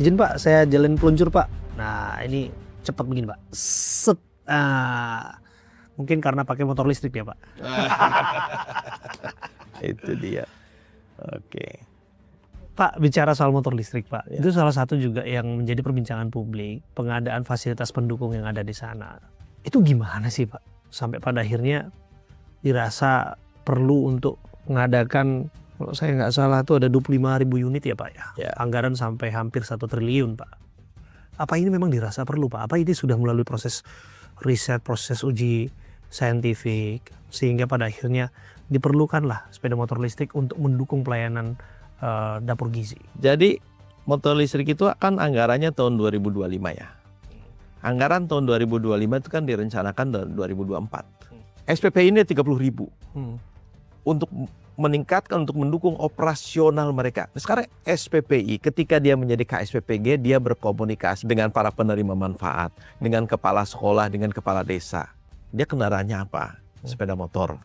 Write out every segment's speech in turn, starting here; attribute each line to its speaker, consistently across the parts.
Speaker 1: Izin Pak, saya jalan peluncur Pak. Nah ini cepat begini Pak. Set. Mungkin karena pakai motor listrik ya Pak.
Speaker 2: Itu dia. Oke.
Speaker 1: Pak, bicara soal motor listrik Pak, itu salah satu juga yang menjadi perbincangan publik, pengadaan fasilitas pendukung yang ada di sana. Itu gimana sih Pak? Sampai pada akhirnya dirasa perlu untuk mengadakan, kalau saya nggak salah itu ada 25.000 unit ya Pak ya. Anggaran sampai hampir 1 triliun Pak. Apa ini memang dirasa perlu Pak? Apa ini sudah melalui proses riset, proses uji saintifik, sehingga pada akhirnya diperlukanlah sepeda motor listrik untuk mendukung pelayanan dapur gizi.
Speaker 2: Jadi motor listrik itu kan anggarannya tahun 2025 ya. Anggaran tahun 2025 itu kan direncanakan tahun 2024. SPP ini 30.000 untuk meningkatkan, untuk mendukung operasional mereka. Sekarang SPPI ketika dia menjadi KSPPG, dia berkomunikasi dengan para penerima manfaat, dengan kepala sekolah, dengan kepala desa. Dia kendaraannya apa? Sepeda motor.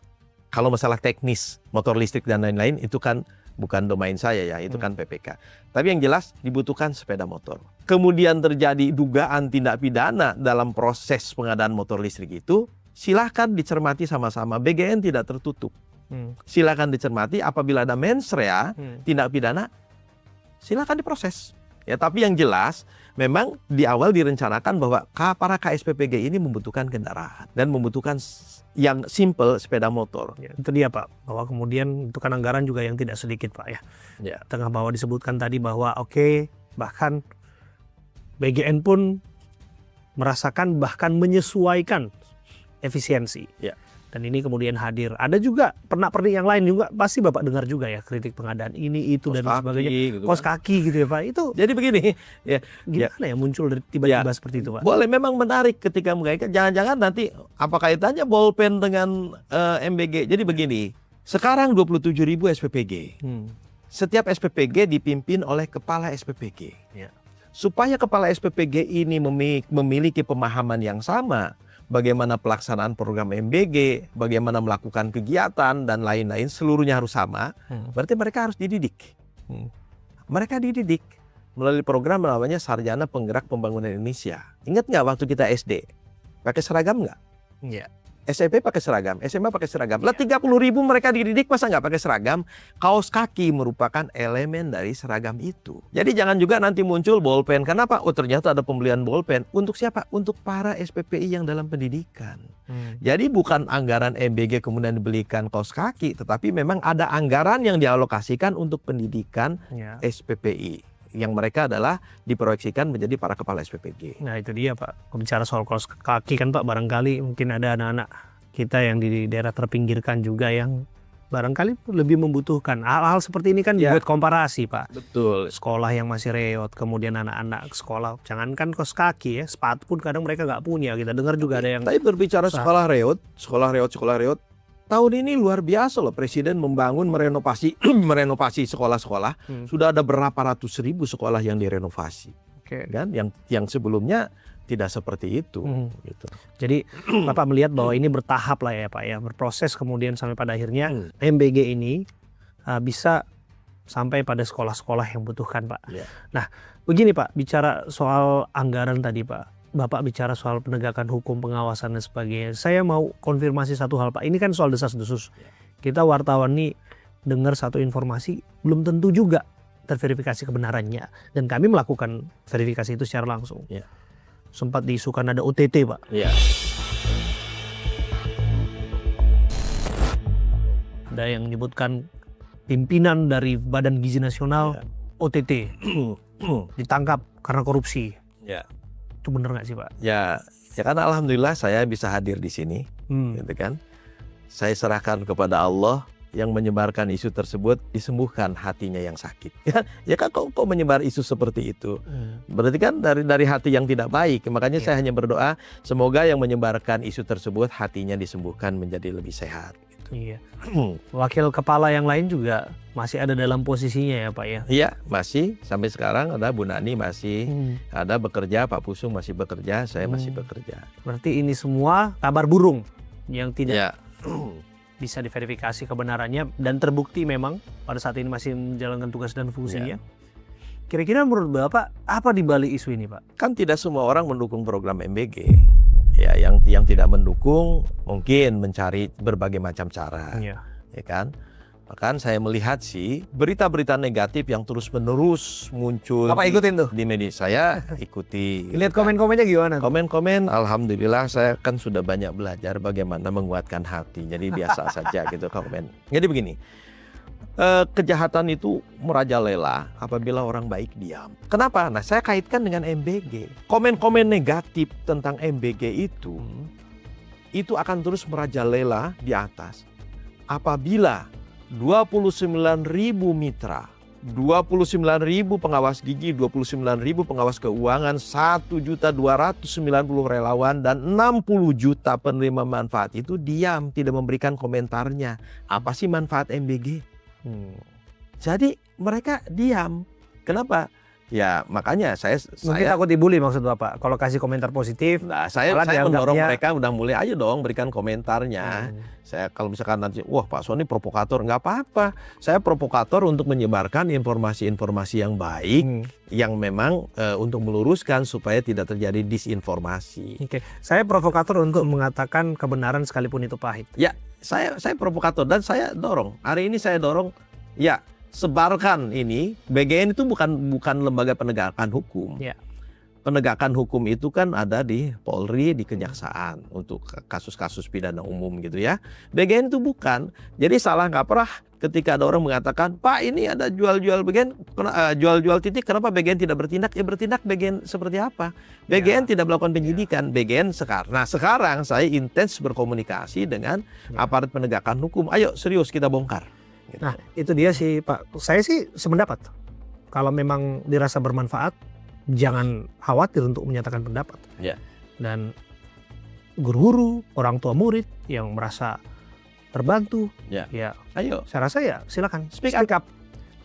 Speaker 2: Kalau masalah teknis, motor listrik dan lain-lain itu kan bukan domain saya ya, itu kan PPK. Tapi yang jelas dibutuhkan sepeda motor. Kemudian terjadi dugaan tindak pidana dalam proses pengadaan motor listrik itu, silahkan dicermati sama-sama. BGN tidak tertutup. Silahkan dicermati, apabila ada mens rea, tindak pidana, silahkan diproses. Ya, tapi yang jelas memang di awal direncanakan bahwa para KSPPG ini membutuhkan kendaraan dan membutuhkan yang simple sepeda motor.
Speaker 1: Ya, itu dia Pak, bahwa kemudian itu kan anggaran juga yang tidak sedikit Pak ya. Tengah bawah disebutkan tadi bahwa bahkan BGN pun merasakan bahkan menyesuaikan efisiensi. Dan ini kemudian hadir. Ada juga pernak-pernik yang lain juga, pasti Bapak dengar juga ya, kritik pengadaan ini, itu, dan sebagainya.
Speaker 2: Gitu
Speaker 1: kos kaki gitu ya Pak. Itu
Speaker 2: jadi begini,
Speaker 1: gimana ya muncul dari tiba-tiba seperti itu Pak?
Speaker 2: Boleh, memang menarik ketika mengaitkan. Jangan-jangan nanti apa kaitannya bolpen dengan MBG. Jadi begini, sekarang 27.000 SPPG. Setiap SPPG dipimpin oleh kepala SPPG. Supaya kepala SPPG ini memiliki pemahaman yang sama, bagaimana pelaksanaan program MBG, bagaimana melakukan kegiatan, dan lain-lain, seluruhnya harus sama. Berarti mereka harus dididik. Mereka dididik melalui program namanya Sarjana Penggerak Pembangunan Indonesia. Ingat nggak waktu kita SD? Pakai seragam nggak? SMP pakai seragam, SMA pakai seragam. Lah 30.000 mereka dididik, masa nggak pakai seragam? Kaos kaki merupakan elemen dari seragam itu. Jadi jangan juga nanti muncul bolpen. Kenapa? Oh ternyata ada pembelian bolpen. Untuk siapa? Untuk para SPPI yang dalam pendidikan. Jadi bukan anggaran MBG kemudian dibelikan kaos kaki, tetapi memang ada anggaran yang dialokasikan untuk pendidikan SPPI. Yang mereka adalah diproyeksikan menjadi para kepala SPPG.
Speaker 1: Nah itu dia Pak, bicara soal kaos kaki kan Pak, barangkali mungkin ada anak-anak kita yang di daerah terpinggirkan juga yang barangkali lebih membutuhkan hal-hal seperti ini kan. Dibuat komparasi Pak.
Speaker 2: Betul.
Speaker 1: Sekolah yang masih reot, kemudian anak-anak sekolah, jangankan kaos kaki ya, sepatu pun kadang mereka nggak punya. Kita dengar juga ada yang.
Speaker 2: Tapi berbicara sekolah reot, tahun ini luar biasa loh, Presiden membangun, merenovasi sekolah-sekolah. Sudah ada berapa ratus ribu sekolah yang direnovasi. Kan? Yang sebelumnya tidak seperti itu. Gitu.
Speaker 1: Jadi Bapak melihat bahwa ini bertahap lah ya Pak ya, berproses kemudian sampai pada akhirnya MBG ini bisa sampai pada sekolah-sekolah yang butuhkan Pak. Nah begini Pak, bicara soal anggaran tadi Pak, Bapak bicara soal penegakan hukum, pengawasan dan sebagainya. Saya mau konfirmasi satu hal Pak. Ini kan soal desas-desus. Kita wartawan nih dengar satu informasi belum tentu juga terverifikasi kebenarannya. Dan kami melakukan verifikasi itu secara langsung. Sempat diisukan ada OTT Pak. Ada yang menyebutkan pimpinan dari Badan Gizi Nasional OTT ditangkap karena korupsi. Itu benar nggak sih Pak?
Speaker 2: Ya kan alhamdulillah saya bisa hadir di sini, gitu kan. Saya serahkan kepada Allah yang menyebarkan isu tersebut, disembuhkan hatinya yang sakit. Ya kan kok menyebar isu seperti itu? Berarti kan dari hati yang tidak baik. Makanya saya hanya berdoa semoga yang menyebarkan isu tersebut hatinya disembuhkan menjadi lebih sehat.
Speaker 1: Iya. Wakil kepala yang lain juga masih ada dalam posisinya ya Pak ya?
Speaker 2: Iya, masih sampai sekarang. Ada Bu Nani masih ada bekerja, Pak Pusung masih bekerja, saya masih bekerja.
Speaker 1: Berarti ini semua kabar burung yang tidak bisa diverifikasi kebenarannya dan terbukti memang pada saat ini masih menjalankan tugas dan fungsinya. Kira-kira menurut Bapak apa di balik isu ini, Pak?
Speaker 2: Kan tidak semua orang mendukung program MBG. Ya, yang tidak mendukung mungkin mencari berbagai macam cara.
Speaker 1: Iya.
Speaker 2: Ya kan? Bahkan saya melihat sih berita-berita negatif yang terus-menerus muncul
Speaker 1: Bapak ikutin tuh?
Speaker 2: di media. Saya ikuti.
Speaker 1: Lihat komen-komennya gimana?
Speaker 2: Komen-komen, alhamdulillah saya kan sudah banyak belajar bagaimana menguatkan hati. Jadi biasa saja gitu komen. Jadi begini, kejahatan itu merajalela apabila orang baik diam. Kenapa? Nah, saya kaitkan dengan MBG. Komen-komen negatif tentang MBG itu akan terus merajalela di atas. Apabila 29.000 mitra, 29.000 pengawas gigi, 29.000 pengawas keuangan, 1.290.000 relawan, dan 60 juta penerima manfaat itu diam, tidak memberikan komentarnya. Apa sih manfaat MBG? Jadi mereka diam. Kenapa? Ya makanya
Speaker 1: mungkin takut dibully maksud Bapak. Kalau kasih komentar positif,
Speaker 2: nah, saya mendorong mereka udah mulai aja dong berikan komentarnya. Saya kalau misalkan nanti, wah Pak Sony provokator, nggak apa-apa. Saya provokator untuk menyebarkan informasi-informasi yang baik, yang memang untuk meluruskan supaya tidak terjadi disinformasi.
Speaker 1: Oke. Saya provokator untuk mengatakan kebenaran sekalipun itu pahit.
Speaker 2: Ya, saya provokator dan saya dorong. Hari ini saya dorong, ya sebarkan ini. BGN itu bukan lembaga penegakan hukum.
Speaker 1: Ya.
Speaker 2: Penegakan hukum itu kan ada di Polri, di Kejaksaan untuk kasus-kasus pidana umum gitu ya. BGN itu bukan. Jadi salah kaprah ketika ada orang mengatakan, Pak ini ada jual-jual BGN, jual-jual titik, kenapa BGN tidak bertindak? Ya bertindak BGN seperti apa? BGN tidak melakukan penyidikan. BGN sekarang. Nah sekarang saya intens berkomunikasi dengan aparat penegakan hukum. Ayo serius kita bongkar. Gitu.
Speaker 1: Nah itu dia sih Pak. Saya sih sependapat. Kalau memang dirasa bermanfaat, jangan khawatir untuk menyatakan pendapat.
Speaker 2: Ya.
Speaker 1: Dan guru-guru, orang tua murid yang merasa terbantu, ya
Speaker 2: ayo.
Speaker 1: Saya rasa ya silakan speak up.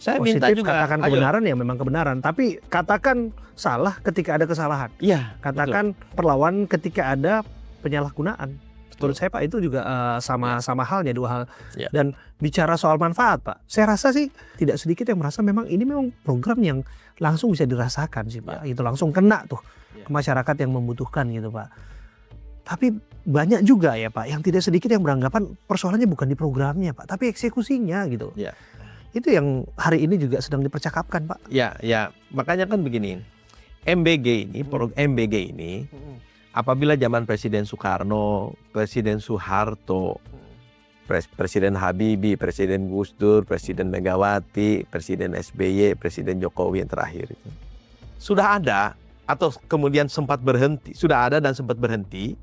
Speaker 2: Saya
Speaker 1: positif,
Speaker 2: minta juga
Speaker 1: katakan kebenaran ya memang kebenaran, tapi katakan salah ketika ada kesalahan.
Speaker 2: Iya.
Speaker 1: Katakan perlawanan ketika ada penyalahgunaan. Menurut saya Pak itu juga sama halnya, dua hal.
Speaker 2: Ya.
Speaker 1: Dan bicara soal manfaat Pak, saya rasa sih tidak sedikit yang merasa memang ini memang program yang langsung bisa dirasakan sih Pak. Itu langsung kena tuh ke masyarakat yang membutuhkan gitu Pak. Tapi banyak juga ya Pak yang tidak sedikit yang beranggapan persoalannya bukan di programnya Pak, tapi eksekusinya gitu.
Speaker 2: Ya.
Speaker 1: Itu yang hari ini juga sedang dipercakapkan Pak.
Speaker 2: Ya, makanya kan begini. MBG ini apabila zaman Presiden Soekarno, Presiden Soeharto, Presiden Habibie, Presiden Gus Dur, Presiden Megawati, Presiden SBY, Presiden Jokowi yang terakhir itu sudah ada atau kemudian sempat berhenti, sudah ada dan sempat berhenti.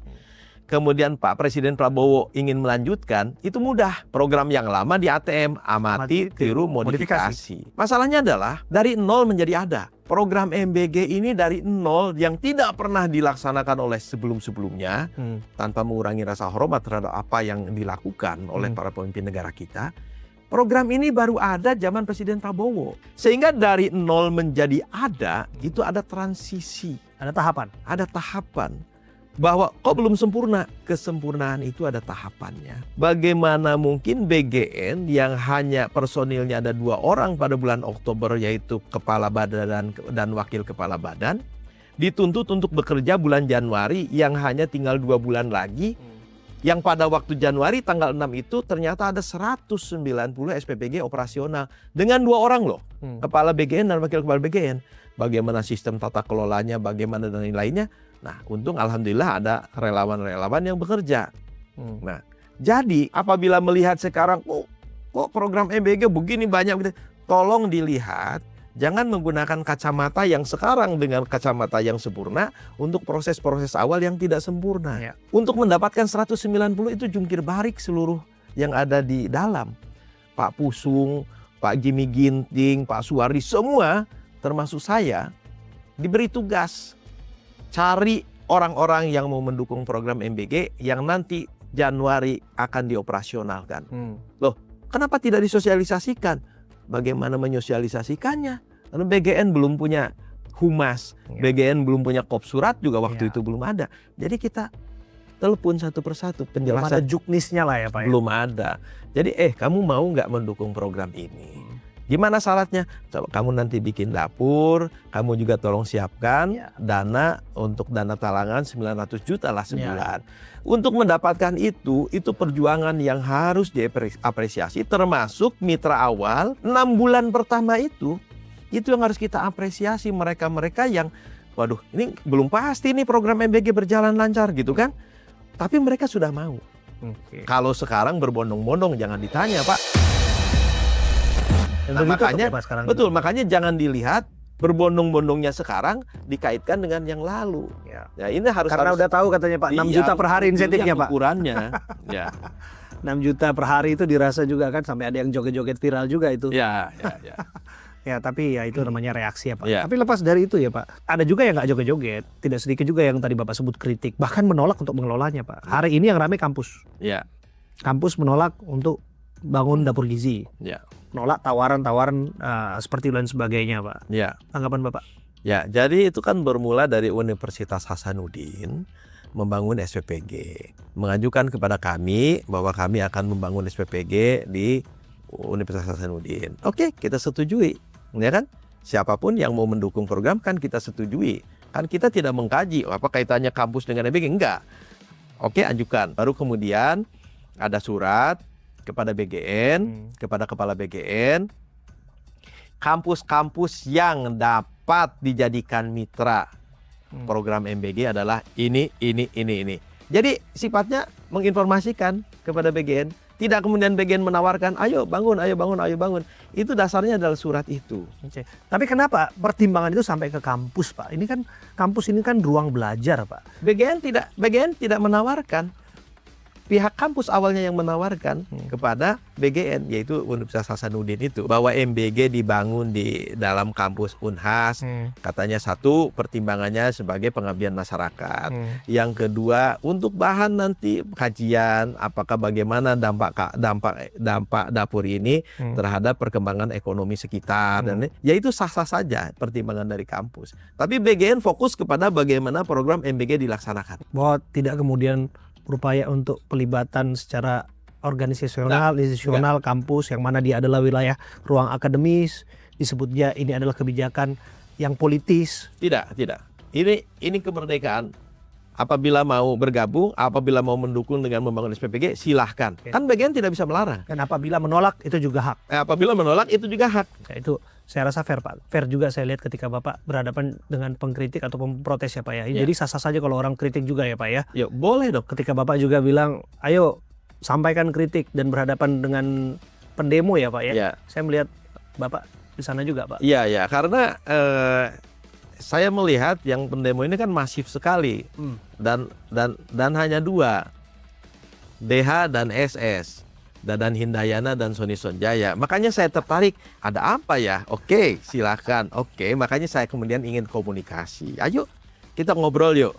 Speaker 2: Kemudian Pak Presiden Prabowo ingin melanjutkan, itu mudah. Program yang lama di ATM, amati, tiru, modifikasi. Masalahnya adalah dari nol menjadi ada. Program MBG ini dari nol yang tidak pernah dilaksanakan oleh sebelum-sebelumnya, tanpa mengurangi rasa hormat terhadap apa yang dilakukan oleh para pemimpin negara kita. Program ini baru ada zaman Presiden Prabowo. Sehingga dari nol menjadi ada, itu ada transisi.
Speaker 1: Ada tahapan.
Speaker 2: Ada tahapan. Bahwa kok belum sempurna, kesempurnaan itu ada tahapannya. Bagaimana mungkin BGN yang hanya personilnya ada 2 orang pada bulan Oktober, yaitu kepala badan dan wakil kepala badan, dituntut untuk bekerja bulan Januari yang hanya tinggal 2 bulan lagi, yang pada waktu Januari tanggal 6 itu ternyata ada 190 SPPG operasional dengan 2 orang loh, kepala BGN dan wakil kepala BGN. Bagaimana sistem tata kelolanya, bagaimana dan lain-lainnya. Nah, untung alhamdulillah ada relawan-relawan yang bekerja. Nah, jadi apabila melihat sekarang kok program MBG begini banyak, tolong dilihat, jangan menggunakan kacamata yang sekarang dengan kacamata yang sempurna untuk proses-proses awal yang tidak sempurna.
Speaker 1: Ya.
Speaker 2: Untuk mendapatkan 190 itu jungkir balik seluruh yang ada di dalam. Pak Pusung, Pak Jimmy Ginting, Pak Suwardi, semua termasuk saya diberi tugas cari orang-orang yang mau mendukung program MBG yang nanti Januari akan dioperasionalkan. Loh, kenapa tidak disosialisasikan? Bagaimana menyosialisasikannya? Karena BGN belum punya humas, BGN belum punya kop surat juga waktu itu belum ada. Jadi kita telepon satu persatu penjelasan.
Speaker 1: Belum ada juknisnya lah ya Pak.
Speaker 2: Belum ada. Jadi kamu mau nggak mendukung program ini? Gimana syaratnya? Coba kamu nanti bikin dapur, kamu juga tolong siapkan dana untuk dana talangan 900 juta lah sebulan. Untuk mendapatkan itu perjuangan yang harus diapresiasi, termasuk mitra awal 6 bulan pertama itu yang harus kita apresiasi mereka-mereka yang, waduh ini belum pasti nih program MBG berjalan lancar gitu kan. Tapi mereka sudah mau. Kalau sekarang berbondong-bondong jangan ditanya Pak. Nah, makanya jangan dilihat berbondong-bondongnya sekarang dikaitkan dengan yang lalu. Ya ini
Speaker 1: karena udah tahu katanya Pak 6 juta per hari insentifnya Pak.
Speaker 2: Ukurannya. Ya.
Speaker 1: 6 juta per hari itu dirasa juga kan sampai ada yang joget-joget viral juga itu.
Speaker 2: Ya.
Speaker 1: Ya tapi ya itu namanya reaksi ya Pak. Tapi lepas dari itu ya Pak, ada juga yang nggak joget-joget. Tidak sedikit juga yang tadi Bapak sebut kritik, bahkan menolak untuk mengelolanya Pak. Hari ini yang ramai kampus. Kampus menolak untuk bangun dapur gizi. Nolak tawaran-tawaran seperti lain sebagainya Pak. Tanggapan Bapak?
Speaker 2: Ya, jadi itu kan bermula dari Universitas Hasanuddin membangun SPPG, mengajukan kepada kami bahwa kami akan membangun SPPG di Universitas Hasanuddin. Oke, kita setujui, ya kan? Siapapun yang mau mendukung program kan kita setujui. Kan kita tidak mengkaji apa kaitannya kampus dengan MBG, enggak. Oke, ajukan. Baru kemudian ada surat kepada BGN, kepada kepala BGN, kampus-kampus yang dapat dijadikan mitra program MBG adalah ini. Jadi sifatnya menginformasikan kepada BGN, tidak kemudian BGN menawarkan, ayo bangun. Itu dasarnya adalah surat itu.
Speaker 1: Tapi kenapa pertimbangan itu sampai ke kampus Pak? Ini kan kampus ini kan ruang belajar Pak.
Speaker 2: BGN tidak menawarkan. Pihak kampus awalnya yang menawarkan kepada BGN, yaitu Universitas Hasanuddin itu, bahwa MBG dibangun di dalam kampus Unhas. Katanya satu, pertimbangannya sebagai pengabdian masyarakat. Yang kedua, untuk bahan nanti kajian apakah bagaimana dampak dapur ini terhadap perkembangan ekonomi sekitar. Dan ya itu sah-sah saja pertimbangan dari kampus. Tapi BGN fokus kepada bagaimana program MBG dilaksanakan.
Speaker 1: Bahwa tidak kemudian berupaya untuk pelibatan secara organisasional, institusional kampus yang mana dia adalah wilayah ruang akademis, disebutnya ini adalah kebijakan yang politis.
Speaker 2: Tidak. Ini kemerdekaan. Apabila mau bergabung, apabila mau mendukung dengan membangun SPPG, silahkan. Kan BGN tidak bisa melarang.
Speaker 1: Dan apabila menolak itu juga hak.
Speaker 2: Apabila menolak itu juga hak.
Speaker 1: Itu saya rasa fair Pak. Fair juga saya lihat ketika Bapak berhadapan dengan pengkritik atau pemprotes ya Pak ya. Jadi sah-sah saja kalau orang kritik juga ya Pak ya.
Speaker 2: Ya boleh dong.
Speaker 1: Ketika Bapak juga bilang, ayo sampaikan kritik dan berhadapan dengan pendemo ya Pak ya. Saya melihat Bapak di sana juga Pak.
Speaker 2: Iya, karena saya melihat yang pendemo ini kan masif sekali. Dan hanya 2. DH dan SS. Dadan Hindayana dan Sony Sonjaya. Makanya saya tertarik, ada apa ya? Oke, silakan. Oke, makanya saya kemudian ingin komunikasi. Ayo kita ngobrol yuk.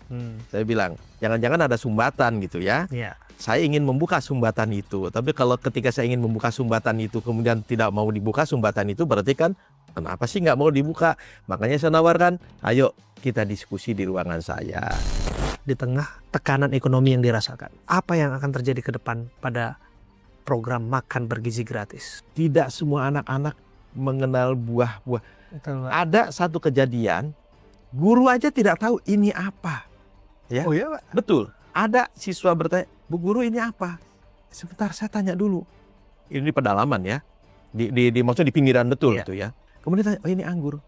Speaker 2: Saya bilang, jangan-jangan ada sumbatan gitu ya. Saya ingin membuka sumbatan itu. Tapi kalau ketika saya ingin membuka sumbatan itu kemudian tidak mau dibuka sumbatan itu, berarti kan kenapa sih nggak mau dibuka? Makanya saya nawarkan, ayo kita diskusi di ruangan saya.
Speaker 1: Di tengah tekanan ekonomi yang dirasakan, apa yang akan terjadi ke depan pada program makan bergizi gratis?
Speaker 2: Tidak semua anak-anak mengenal buah-buah. Ada satu kejadian, guru aja tidak tahu ini apa. Ya?
Speaker 1: Oh iya Pak?
Speaker 2: Betul. Ada siswa bertanya, Bu Guru ini apa? Sebentar saya tanya dulu. Ini pedalaman ya. Maksudnya di pinggiran betul itu ya. Kemudian tanya, oh ini anggur.